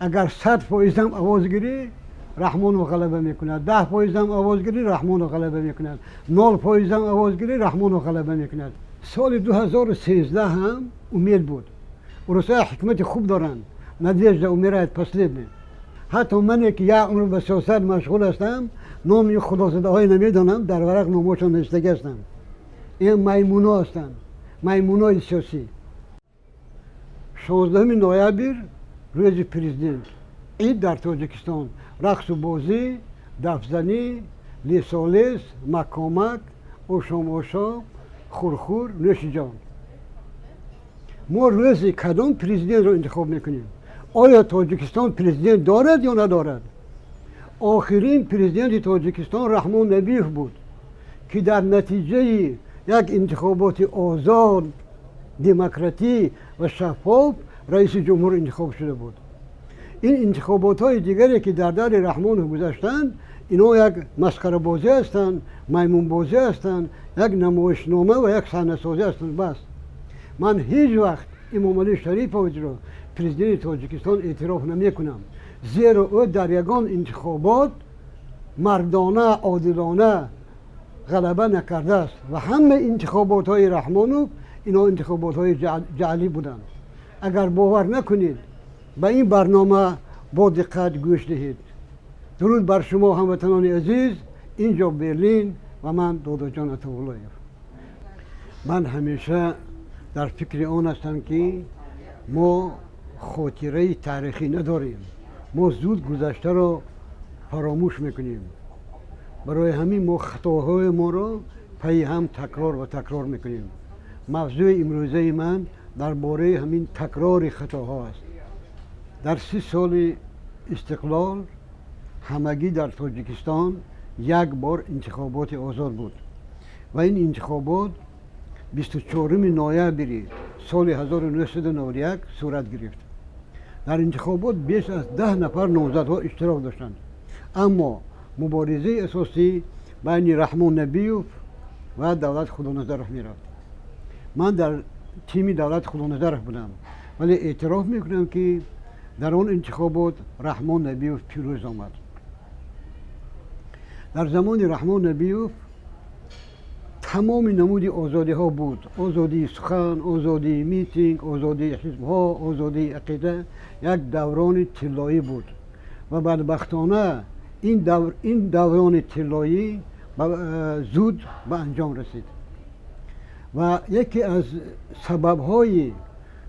اگر 100% هم آواز گیری رحمان و غلبه میکند، 10% هم آواز گیری رحمان و غلبه میکند، 0% هم آواز گیری رحمان و غلبه میکند. سال 2013 هم امید بود. روسا حکمت خوب دارند، надежда умирает последний. حتی من که یک عمر به سیاست مشغول هستم نام خدازده های نمیدانم، در ورق نامشان نوشته هستم. این میمونا هستند، میمونای سیاسی. 16 نوامبر روز پرزیدنت عید در تاجیکستان، رقص و بازی، دفزنی، لیسالیس، مکامک، اوشام، خورخور، نوش جان. ما روز کدام پرزیدنت رو انتخاب میکنیم؟ آیا تاجیکستان پرزیدنت دارد یا ندارد؟ آخرین پرزیدنت تاجیکستان رحمان نبیف بود که در نتیجه یک انتخابات آزاد، دموکراتی و شفاف رئیس جمهور انتخاب شده بود. این انتخابات های دیگری که در دور رحمان گذشتند، اینا یک مسخره بازی هستند، میمون بازی هستند، یک نمایشنامه و یک صحنه سازی هستند. بس من هیچ وقت امام علی شریف را پرزیدنت تاجیکستان اعتراف نمی کنم، زیرا او در یگان انتخابات مردانه عادلانه غلبه نکرده است و همه انتخابات های رحمانوف اینا انتخابات های جعلی بودند. اگر باور نکنید به این برنامه با دقت گوش دهید. درود بر شما هموطنان عزیز، اینجا برلین و من دادا جان عطاالله‌ایم. من همیشه در فکر آن هستم که ما خاطره تاریخی نداریم، ما زود گذشته را فراموش میکنیم. برای همین ما خطاهای ما را پی هم تکرار و تکرار میکنیم. موضوع امروزه من درباره همین تکرار خطاها است. در 30 سال استقلال همگی در تاجیکستان یک بار انتخابات آزاد بود و این انتخابات 24 نوامبر سال 1991 صورت گرفت. در انتخابات بیش از 10 نفر نامزدها اشتراک داشتند، اما مبارزه اساسی بین رحمان نبیوف و دولت خدانظرف میرفت. من در تیم دولت خدانظرف بودم، ولی اعتراف میکنم که در آن انتخابات رحمان نبیوف پیروز آمد. در زمان رحمان نبیوف تمام نمود آزادی ها بود، آزادی سخن، آزادی میتینگ، آزادی حزب ها، آزادی عقیده. یک دوران طلایی بود و بدبختانه این دوران طلایی زود به انجام رسید و یکی از سبب‌های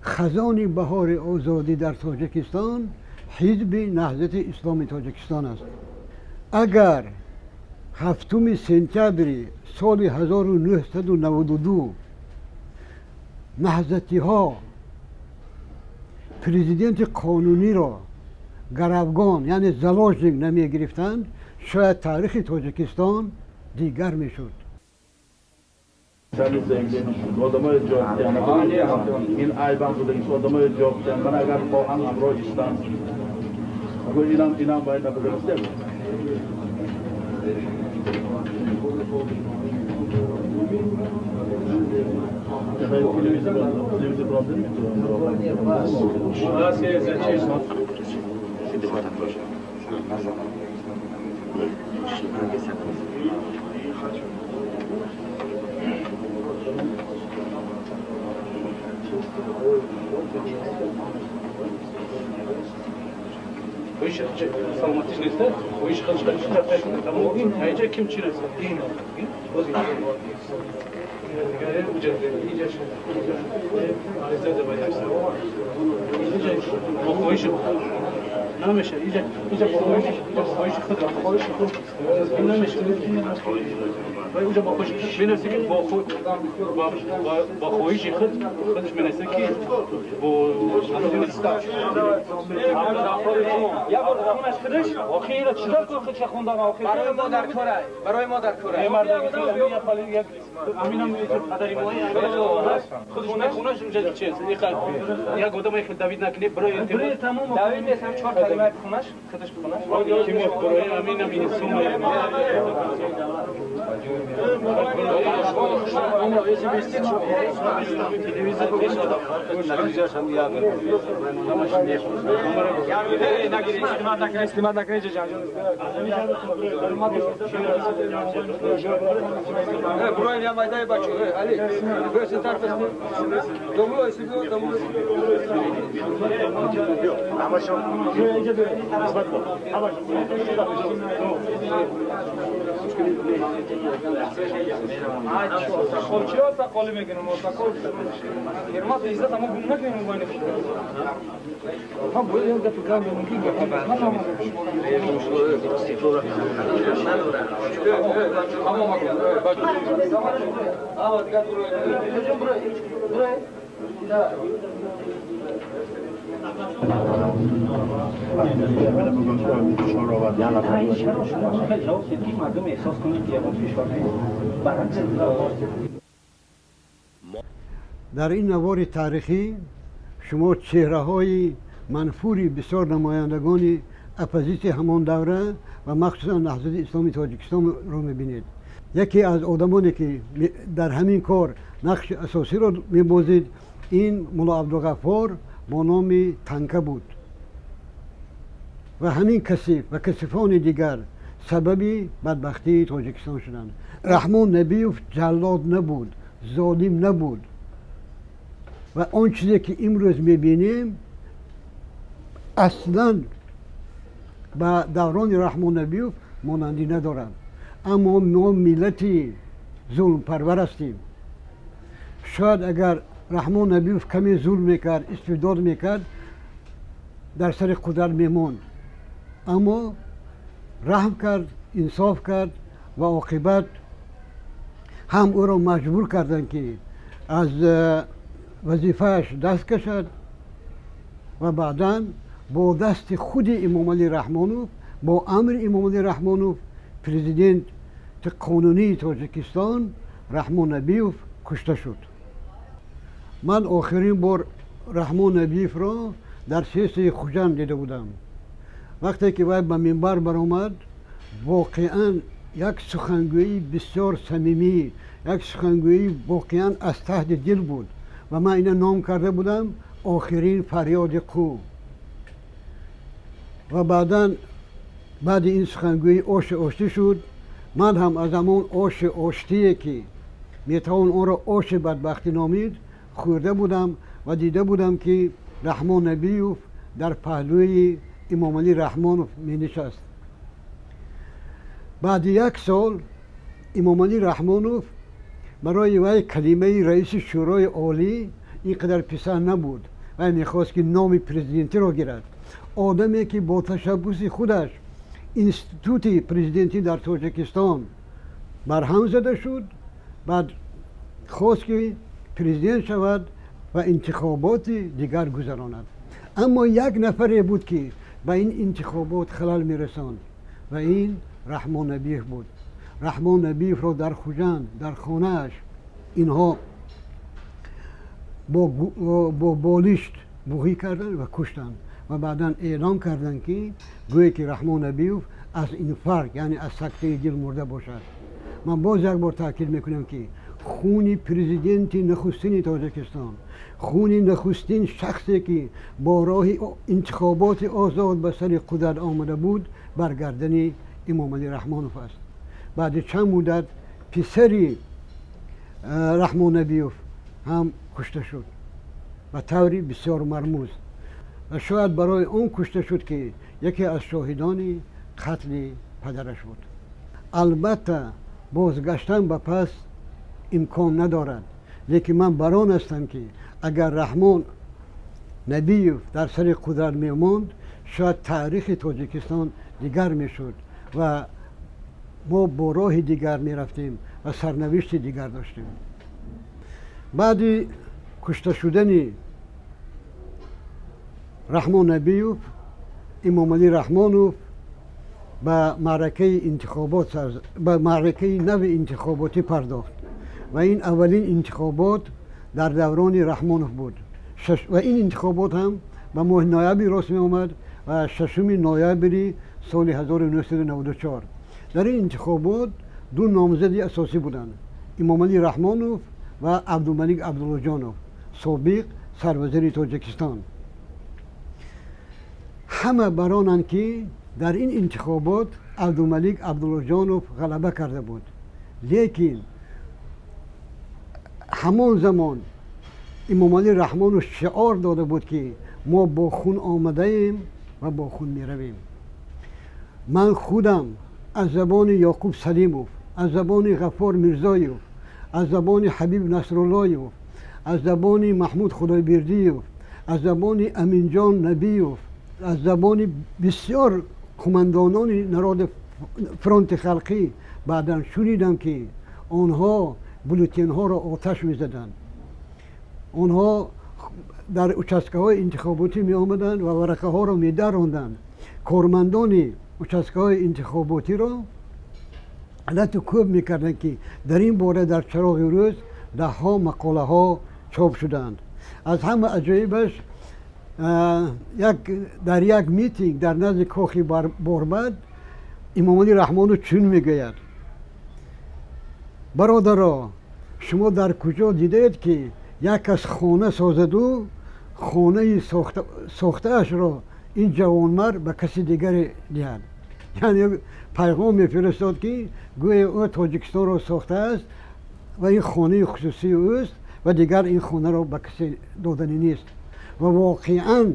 خزان بهار آزادی در تاجیکستان حزب نهضت اسلامی تاجیکستان است. اگر 7 سپتامبر سال 1992 نهضتی ها پرزیدنت قانونی را گروگان یعنی زلاجنگ نمی گرفتند، شاید تاریخ تاجیکستان دیگر می شد. این ایبان بوده این آدمای جواب من اگر با هم امروز استان اینم باید بگذارم. ویش سلامتیش نیست؟ ویش خودش تمام این هیچ کیم چی نیست؟ این نمیشه اینجا با خودش نمیشه و اونجا با خودش بنویسه که با خودش خودش بنویسه که با یا با خونش خودش آخه را چیکار کنه خودش خوندن آخه برای ما در کره امینم قدری ما خودش نخونش اونجا چیز یک آدم یک دوید نکنه برای تمام دوید نیستم 4 کلمه بخونش خودش بخونش کی میاد برای امینم این سوم استماد نکنید جان برای یا مایدای بچه علی برس طرف است دومو استیدو دومو همشون نسبت کن همشون چرا تقالی میکنم تقال فرمات عزت ما گم نکنیم وای نمیشه هم باید تو کار میگیم در این نوار تاریخی شما چهره های منفوری بسیار نمایندگان اپوزیسیون همان دوره و مخصوصا نهضت اسلامی تاجیکستان رو میبینید. یکی از آدمانی که در همین کار نقش اساسی رو میبازید این مولا عبدالغفار با نام تنکه بود و همین کثیف و کثیفان دیگر سببی بدبختی تاجیکستان شدند. رحمان نبیوف جلاد نبود، ظالم نبود و آن چیزی که امروز میبینیم اصلا با دوران رحمان نبیوف مانندی ندارد. اما ما ملتی ظلم پرور هستیم. شاید اگر رحمان نبیوف کمی ظلم میکرد، استبداد میکرد، در سر قدرت میموند، اما رحم کرد، انصاف کرد و عاقبت هم او را مجبور کردن که از وظیفهش دست کشد و بعداً با دست خود امام علی رحمانوف، با امر امام علی رحمانوف پرزیدنت قانونی تاجیکستان رحمان نبیوف کشته شد. من آخرین بار رحمان نبیوف را در سیاسه خوجند دیده بودم. وقتی که وی به منبر برآمد واقعاً یک سخنگویی بسیار صمیمی، یک سخنگویی واقعاً از ته دل بود و من اینو نام کرده بودم آخرین فریاد قو. و بعد این سخنگویی آشتی شد. من هم از همون آشتیه که میتوان آن را آش بدبختی نامید خورده بودم و دیده بودم که رحمان نبیوف در پهلوی امام علی رحمانوف می نشست. بعد یک سال امام علی رحمانوف برای وی کلمه رئیس شورای عالی اینقدر پسند نبود و میخواست که نام پرزیدنتی را گیرد. آدمی که با تشبس خودش اینستیتوت پرزیدنتی در تاجیکستان برهم زده شد، بعد خواست که پرزیدنت شود و انتخابات دیگر گذراند. اما یک نفری بود که به این انتخابات خلل میرساند و این رحمان نبیوف بود. رحمان نبیوف را در خوجند در خانهش اینها با بالشت بوهی کردند و کشتند و بعدا اعلام کردند که گویا که رحمان نبیوف از این فرق یعنی از سکته دل مرده باشد. من باز یک بار تاکید میکنم که خون پرزیدنت نخستین تاجیکستان، خون نخستین شخصی که با راه انتخابات آزاد به سر قدرت آمده بود بر گردن امام علی رحمانوف است. بعد چند مدت پسری رحمان نبیوف هم کشته شد و طوری بسیار مرموز و شاید برای اون کشته شد که یکی از شاهدان قتل پدرش بود. البته بازگشتن به پس امکان ندارد، لیکن من بران هستم که اگر رحمان نبیوف در سر قدرت میماند شاید تاریخ تاجیکستان دیگر میشد و ما با راه دیگر میرفتیم و سرنوشت دیگر داشتیم. بعد کشته شدن رحمان نبیوف امام علی رحمانوف به معرکه نو انتخاباتی پرداخت و این اولین انتخابات در دوران رحمانوف بود و این انتخابات هم به ماه نوامبر راست می آمد و 6 نوامبر سال 1994. در این انتخابات دو نامزد اساسی بودند، امام علی رحمانوف و عبدالملک عبدالله جانوف سابق سروزیر تاجیکستان. همه برانند که در این انتخابات عبدالملک عبدالجانوف غلبه کرده بود، لیکن همان زمان امام علی رحمانو شعار داده بود که ما با خون آمده ایم و با خون می رویم. من خودم از زبان یعقوب سلیموف، از زبان غفار میرزایوف، از زبان حبیب نصراللهیوف، از زبان محمود خدایبردیوف، از زبان امین جان نبیوف، از زبان بسیار قماندانان نراد فرانت خلقی بعداً شنیدم که آنها بلوتین ها را آتش می زدند. آنها در اچسکه های انتخاباتی می آمدند و ورقه ها را می دراندند. کارمندان اچسکه های انتخاباتی را علت و کوب می کردند که در این باره در چراغ روز ده ها مقاله ها چاپ شدند. از همه عجایبش در یک میتینگ در نزد کاخ باربد امام علی رحمانو چون میگوید: برادرها، شما در کجا دیدید که یک کس خانه سازد و خانه ساخته اش را این جوانمرد به کسی دیگر دهد؟ یعنی پیغام میفرستاد که گویا او تاجیکستان را ساخته است و این خانه خصوصی اوست و دیگر این خانه را به کسی دادنی نیست. و واقعاً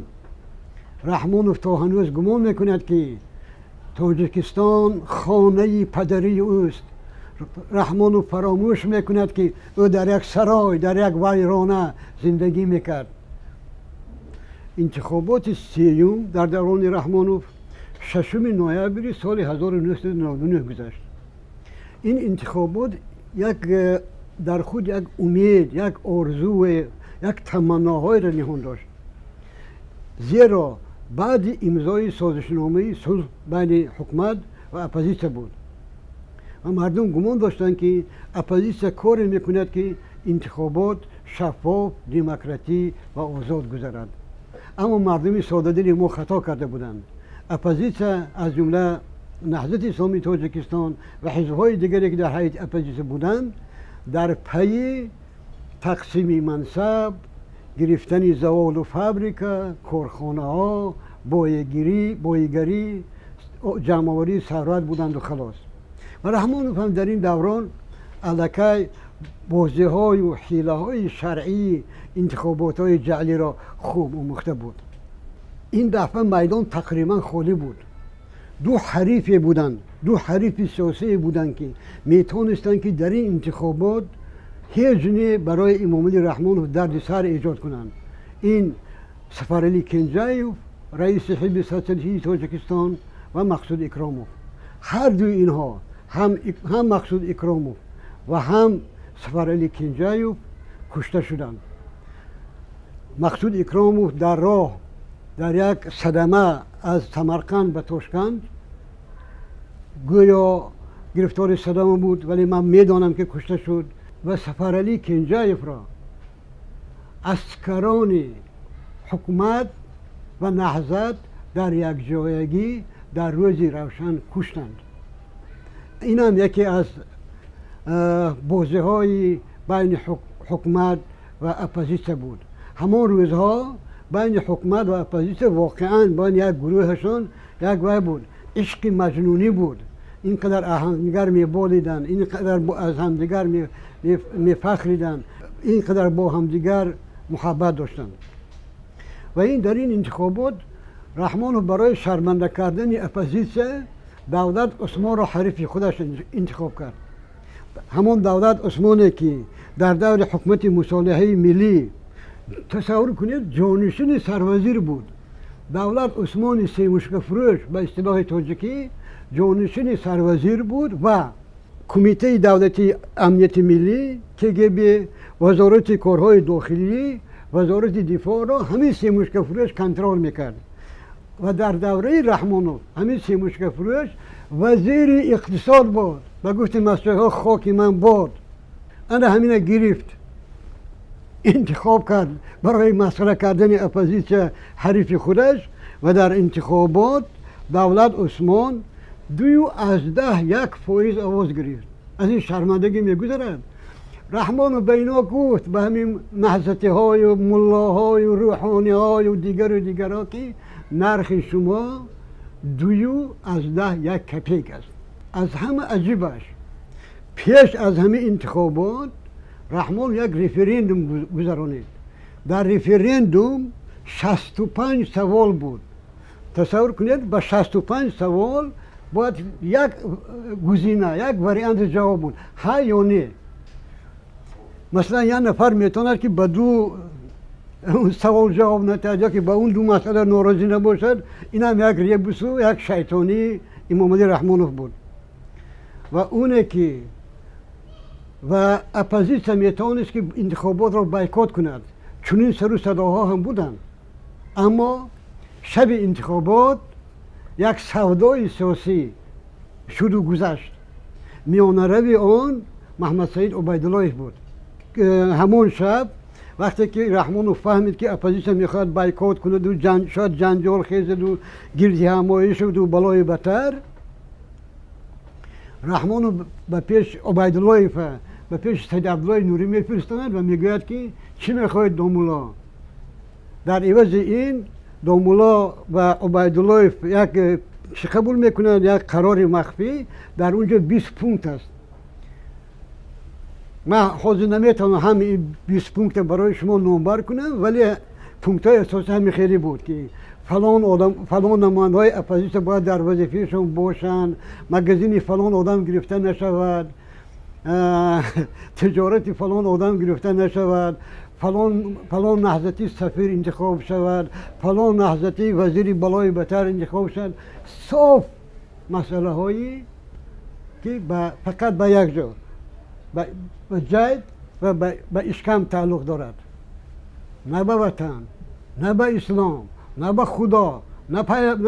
رحمانوف تا هنوز گمان میکند که تاجیکستان خانه پدری اوست. رحمانوف فراموش میکند که او در یک سرای، در یک ویرانه زندگی میکرد. انتخابات سیوم در دوران رحمانوف 6 نوامبر سال 1999 گذشت. این انتخابات در خود یک امید، یک آرزو، یک تمناهای را نهان داشت. زیرا بعد امضای سازشنامه صلح بین حکومت و اپوزیسیون بود و مردم گمان داشتند که اپوزیسیون کاری میکند که انتخابات شفاف، دموکراتی و آزاد گذرد. اما مردم ساده‌دل ما خطا کرده بودند. اپوزیسیون از جمله نهضت اسلامی تاجیکستان و حزب‌های دیگری که در هیئت اپوزیسیون بودند در پی تقسیم منصب، گرفتن زوال و فابریکا، کارخانه ها، بایگری، جمع‌آوری ثروت بودند و خلاص. و رحمانوف هم در این دوران الکی بازی‌های و حیله‌های شرعی انتخابات های جعلی را خوب آموخته بود. این دفعه میدان تقریبا خالی بود. دو حریف سیاسی بودند که میتونستند که در این انتخابات هیچ نه برای امام علی رحمانوف درد سر ایجاد کنند. این سفرعلی کنجایوف، رئیس حزب سوسیالیستی تاجیکستان و مقصود اکراموف، هر دو اینها هم مقصود اکراموف و هم سفرعلی کنجایوف کشته شدند. مقصود اکراموف در راه در یک صدمه از سمرقند به تاشکند گویا گرفتار صدمه بود، ولی من میدانم که کشته شد. و سفرعلی کنجایوف را عسکران حکومت و نهضت در یک جایگی در روز روشن کشتند. این هم یکی از بازی های بین حکومت و اپوزیسیون بود. همان روزها بین حکومت و اپوزیسیون واقعا بین یک گروهشان یک وای بود، عشق مجنونی بود. اینقدر همدیگر میبالیدند، اینقدر از همدیگر میفخریدند، اینقدر با همدیگر محبت داشتند. و این در این انتخابات رحمانوف برای شرمنده کردن اپوزیسیون دولت عثمان را حریف خودش انتخاب کرد. همان دولت عثمانی که در دور حکومت مصالحه ملی تصور کنید جانشین سروزیر بود. دولت عثمانی سیموشک فروش به اصطلاح تاجیکی جانشین سروزیر بود و کمیته دولتی امنیت ملی KGB، وزارت کارهای داخلی، وزارت دفاع را همین سیموشک فروش کنترل میکرد. و در دوره رحمانوف همین سیموشک فروش وزیر اقتصاد بود و گفت مسئله خاک من باد. انا همینه گرفت، انتخاب کرد برای مسئله کردن اپوزیسیون حریف خودش و در انتخابات دولت عثمان 2/10 آواز گرفت. از این شرمندگی میگذرد. رحمانوف به اینا گفت، به همین نهضتی های و ملاهای و روحانی های و دیگر ها که نرخ شما 2 کپیک است. از همه عجیبش پیش از همه انتخابات رحمان یک رفرندوم گذرانید. در رفرندوم 65 سوال بود. تصور کنید با 65 سوال باید یک گزینه، یک وریانت جواب بود، ها یا نه. مثلا یک نفر میتواند که با 2 سوال جواب نتیجه که با اون 2 مسئله ناراضی نباشد، این هم یک ریبوس و یک شیطانی امام علی رحمانوف بود. و اونه که و اپوزیسیون میتوانست که انتخابات را بایکوت کند، چنین سر و صداها هم بودند. اما شب انتخابات یک سودای سیاسی شد و گذشت. میانه روی آن محمد سید عبیدالله بود. همون شب وقتی که رحمانوف فهمید که اپوزیسیون میخواد بایکوت کند و شاید جنجال خیزد و گردی همایی شد و بلای بتر، رحمانوف به پیش عبیدالله به پیش سید عبدالله نوری میفرستاند و میگوید که چی میخواهید دومولا؟ در عوض این دومولا و عبیدالله یک چی قبول میکنند، یک قرار مخفی در اونجا 20 پونکت است. من حاضر نمیتونم همه 20 پونکت برای شما نمبر کنم، ولی پونکت های اساسی همین خیلی بود که فلان آدم، فلان نماینده های اپوزیسیون باید در وظیفهشون باشند، مگزین فلان آدم گرفته نشود، تجارت فلان آدم گرفته نشود، فلان نهضتی سفیر انتخاب شود، فلان نهضتی وزیر بلای بتر انتخاب شود. صاف مسئله هایی که فقط به یک جا، به جید و به اشکم تعلق دارد، نه به وطن، نه به اسلام، نه به خدا، نه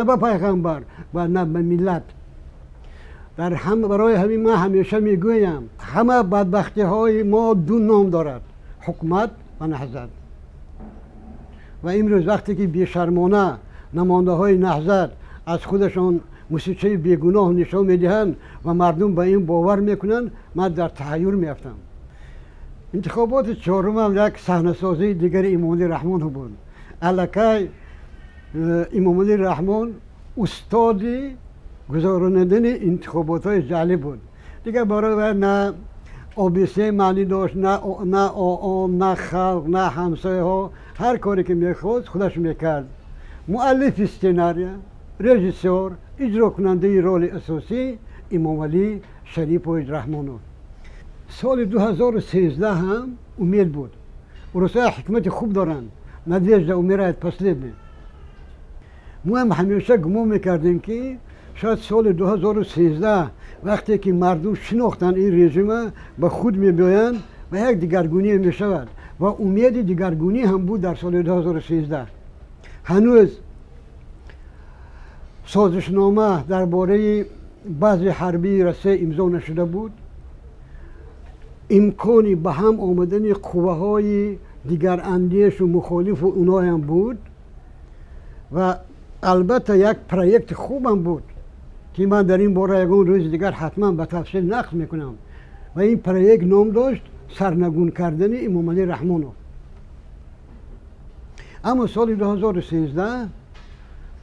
به پیغمبر و نه به ملت. برای همین من همیشه میگویم همه بدبختی های ما 2 نام دارد، حکومت و نهضت. و امروز وقتی که بیشرمانه نماینده های نهضت از خودشان موسیقی بیگناه نشان میدهند و مردم به این باور میکنند، من در تحیر میافتم. انتخابات 4 هم یک صحنه سازی دیگر امام علی رحمان بود. الکی امام علی رحمان استاد گذراندن انتخابات های جعلی بود. دیگه برای نه آبیسه معنی داشت، نه آم، نه خلق، نه همسایه ها، هر کاری که میخواست خودش میکرد. مؤلف سیناریا، رژیسور، اجرا کننده رول اساسی امام علی شریف رحمانوف. سال 2013 هم امید بود. روسا حکمت خوب دارند، надежда умирает последняя. ما هم همیشه گمان میکردیم که شاید سال 2013 وقتی که مردم شناختن این رژیم به خود میبیایند و یک دیگرگونی میشود و امید دیگرگونی هم بود. در سال 2013 هنوز سازشنامه درباره بعضی حربی رسه امضا نشده بود. امکانی به هم آمدن قوه های دیگر اندیش و مخالف و اونا هم بود و البته یک پروژه خوب هم بود که من در این باره یکون روز دیگر حتما به تفصیل نقل میکنم و این پروژه نام داشت سرنگون کردن امام علی رحمانوف. اما سال 2013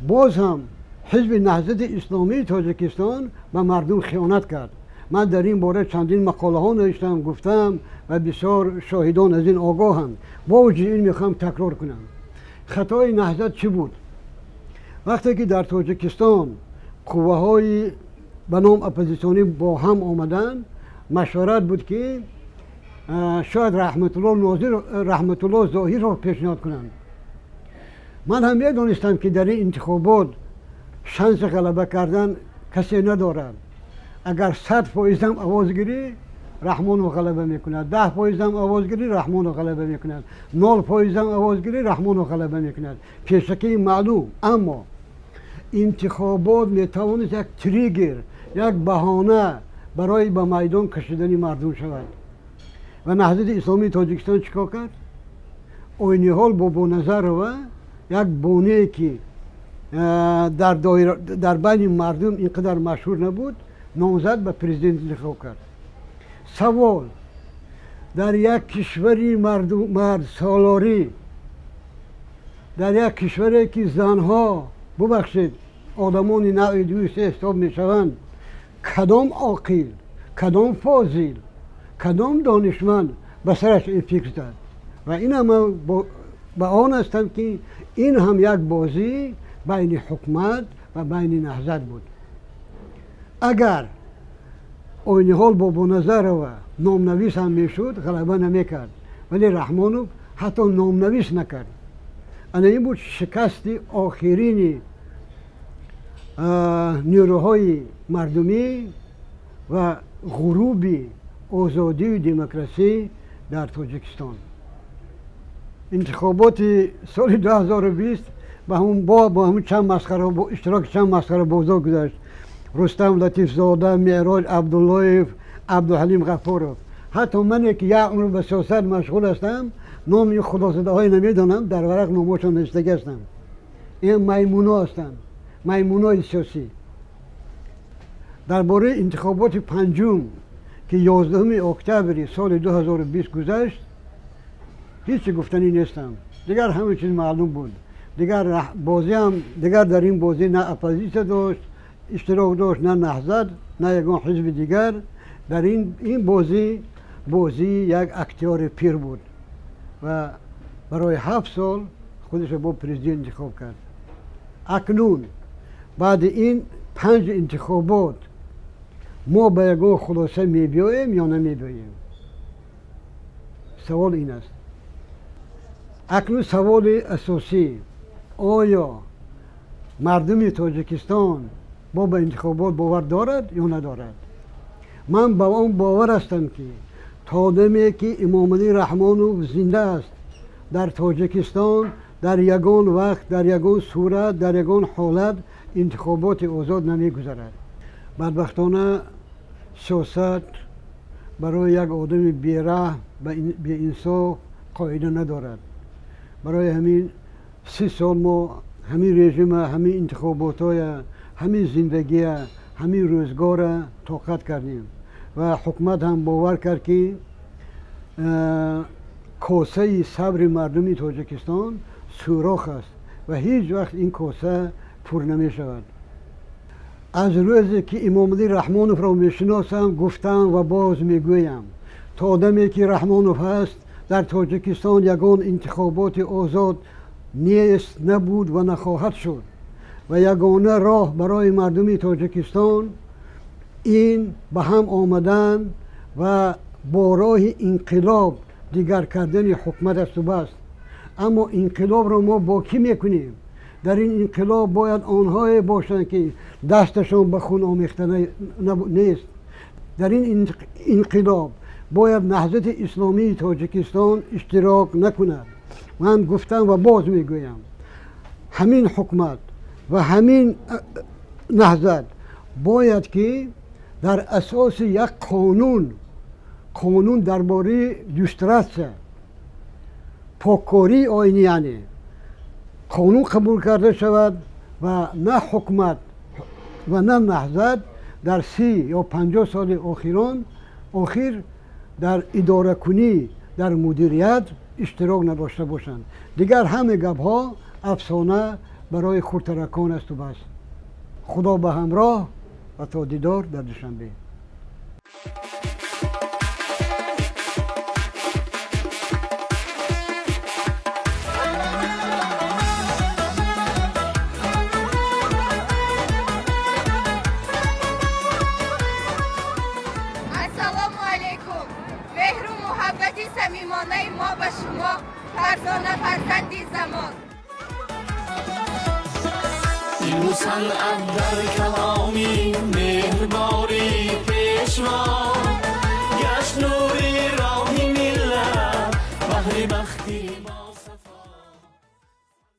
باز هم حزب نهضت اسلامی تاجیکستان به مردم خیانت کرد. من در این باره چندین مقاله ها نوشتم، گفتم و بسیار شاهدان از این آگاهند. با وجود این میخوام تکرار کنم. خطای نهضت چی بود؟ وقتی که در تاجیکستان قوه های به نام اپوزیسیونی با هم آمدن، مشورت بود که شاید رحمت الله ظاهر را پیشنهاد کنند. من هم میدانستم که در این انتخابات شانس غلبه کردن کسی ندارد. اگر 100% هم آواز گیری رحمان رو غلبه میکند، 10% هم آواز گیری رحمان رو غلبه میکند، 0% هم آواز گیری رحمان رو غلبه میکند. پیشکی معلوم. اما انتخابات میتوانست یک تریگر، یک بهانه برای به میدان کشیدن مردم شود. و نهضت اسلامی تاجیکستان چیکار کرد؟ عین حال با نظر و یک بونه که در بین مردم اینقدر مشهور نبود، نامزد به پرزیدنت انتخاب کرد. سوال: در یک کشوری مرد سالاری، در یک کشوری که زنها ببخشید آدمان نوع دویست حساب می شوند. کدام عاقل، کدام فاضل، کدام دانشمند به سرش این فکر زد؟ و این هم با آن هستم که این هم یک بازی بین حکومت و بین نهضت بود. اگر این حال با بنظر و نامنویس هم میشد غلبه نمیکرد، ولی رحمانوف حتی نامنویس نکرد. این بود شکست آخرین نیروهای مردمی و غروب آزادی و دموکراسی در تاجیکستان. انتخابات سال 2020 با همون چند مسخره اشتراک چند مسخره بازار گذشت. رستم لطیف زاده، معراج عبدالله، عبدالحلیم غفورov. حتی من که یک عمر به سیاست مشغول هستم نام این خدازده های نمیدانم، در ورق نامشان نوشته هستم. این میمونا هستند، میمونای سیاسی. درباره انتخابات پنجم که 11 اکتبر سال 2020 گذشت هیچ گفتنی نیستم. دیگر همه چیز معلوم بود. دیگر بازی هم دیگر در این بازی نه اپوزیسیون داشت، اشتراک داشت، نه نهضت، نه یگان حزب دیگر. در این بازی یک اختیار پیر بود و برای 7 سال خودش با پرزیدنت انتخاب کرد. اکنون بعد این 5 انتخابات ما به یگان خلاصه میبیاییم یا نمیبیاییم؟ سوال این است. اکنون سوال اساسی، آیا مردم تاجیکستان با به انتخابات باور دارد یا ندارد؟ من با آن باور هستم که تا دمی که امام علی رحمانوف زنده است در تاجیکستان در یگان وقت، در یگان صورت، در یگان حالت انتخابات آزاد نمیگذرد. بدبختانه سیاست برای یک آدم بی‌رحم بی انصاف قاعده ندارد. برای همین 30 سال ما همین رژیم، همین انتخابات های، همین زندگی، همین روزگار طاقت کردیم و حکومت هم باور کرد که کاسه صبر مردم تاجیکستان سوراخ است و هیچ وقت این کاسه پر نمی شود. از روزی که امام علی رحمانوف را میشناسم گفتم و باز میگویم تا آدمی که رحمانوف هست در تاجیکستان یگان انتخابات آزاد نیست، نبود و نخواهد شد و یگانه راه برای مردم تاجیکستان این به هم آمدن و با راه انقلاب دیگر کردن حکومت است و بس. اما انقلاب را ما با کی میکنیم؟ در این انقلاب باید آنهایی باشند که دستشان به خون آمیخته نیست. در این انقلاب باید نهضت اسلامی تاجیکستان اشتراک نکند. من گفتم و باز میگویم همین حکومت و همین نهضت باید که در اساس یک قانون درباره لوستراسیون، پاککاری آینی، یعنی قانون قبول کرده شود و نه حکومت و نه نهضت در 30 یا 50 سال اخیر در اداره کنی، در مدیریت اشتراک نداشته باشند. دیگر همه گپ‌ها افسانه برای خردترکان است و بس. خدا به همراه و تا دیدار در دوشنبه. صمیمانه ما به شما فرزانه فرزندی زمان. این صنعت در کلامی مهرباری پیشوا